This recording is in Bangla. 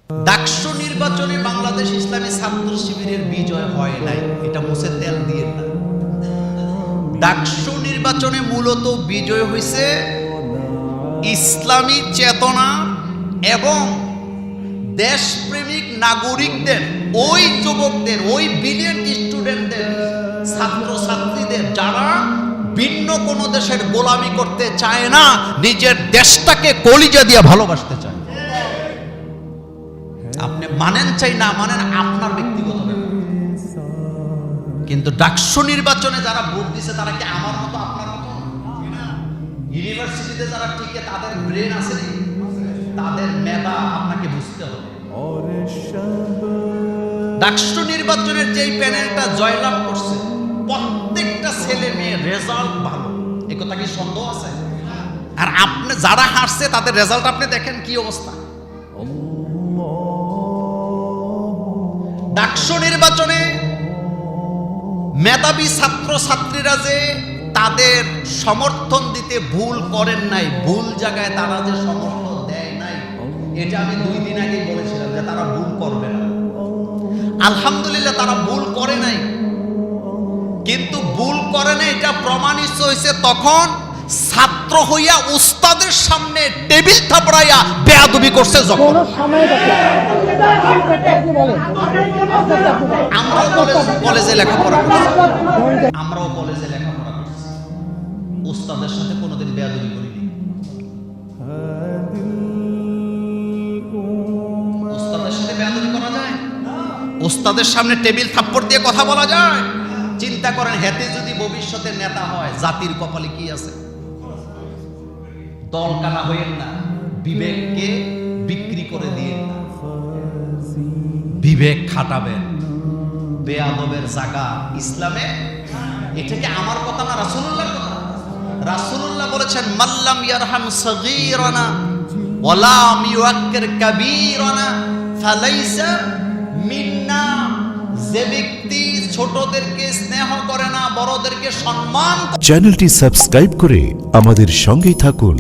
ডাকসু নির্বাচনে বাংলাদেশ ইসলামী ছাত্র শিবিরের বিজয় হয় নাই, এটা মুছে তেল দিয়ে না। ডাকসু নির্বাচনে মূলত বিজয় হয়েছে ইসলামী চেতনা এবং দেশপ্রেমিক নাগরিকদের, ওই যুবকদের, ওই ব্রিলিয়েন্ট স্টুডেন্টদের, ছাত্র ছাত্রীদের যারা ভিন্ন কোন দেশের গোলামি করতে চায় না, নিজের দেশটাকে কলিজা দিয়ে ভালোবাসতে চায়। আপনি মানেন চাই না মানেন আপনার ব্যক্তিগত ব্যাপার, কিন্তু ডাকসু নির্বাচনে যারা ভোট দিছে তারা কি আমার মতো আপনার মতো? ইউনিভার্সিটিতে যারা টিকে তাদের ব্রেন আছে, তাদের মেধা আপনাকে বুঝতে হবে। ডাকসু নির্বাচনের যেই প্যানেলটা জয়লাভ করছে প্রত্যেকটা ছেলে মেয়ে রেজাল্ট ভালো, এই কথা কি সন্দেহ আছে? আর আপনি যারা হারছে তাদের রেজাল্ট আপনি দেখেন কি অবস্থা। ডাকসু নির্বাচনে মেধাবী ছাত্র ছাত্রীরা যে তাদের সমর্থন দিতে ভুল করেন নাই, ভুল জায়গায় তারা যে সমর্থন দেয় নাই, এটা আমি 2 দিন আগেই বলেছিলাম যে তারা ভুল করবে না। আলহামদুলিল্লাহ তারা ভুল করে নাই, কিন্তু ভুল করে নাই এটা প্রমাণিত হয়েছে তখন ছাত্র হইয়া উস্তাদের সামনে টেবিল থাপড়াইয়া বেয়াদবি করছে যখন। আমরাও কলেজে লেখাপড়া করছি, উস্তাদের সাথে কোনোদিন বেয়াদবি করিনি। উস্তাদের সাথে বেয়াদবি করা যায়? উস্তাদের সামনে টেবিল থাপ্পড় দিয়ে কথা বলা যায়? চিন্তা করেন, হেতে যদি ভবিষ্যতে নেতা হয় জাতির কপালে কি আছে? দল কানা হইেন না, বিবেককে বিক্রি করে দিয়ে না, বিবেক খাটাবেন। বেয়াদবের জায়গা ইসলামে, এটা কি আমার কথা না রাসূলুল্লাহর কথা? রাসূলুল্লাহ বলেছেন মাল্লাম ইয়ারহাম সগীরানা ওয়ালাম ইউআক্কির কাবীরানা ফালাইসা মিন্না। যে ব্যক্তি ছোটদেরকে স্নেহ করে না, বড়দেরকে সম্মান। চ্যানেলটি সাবস্ক্রাইব করে আমাদের সঙ্গেই থাকুন।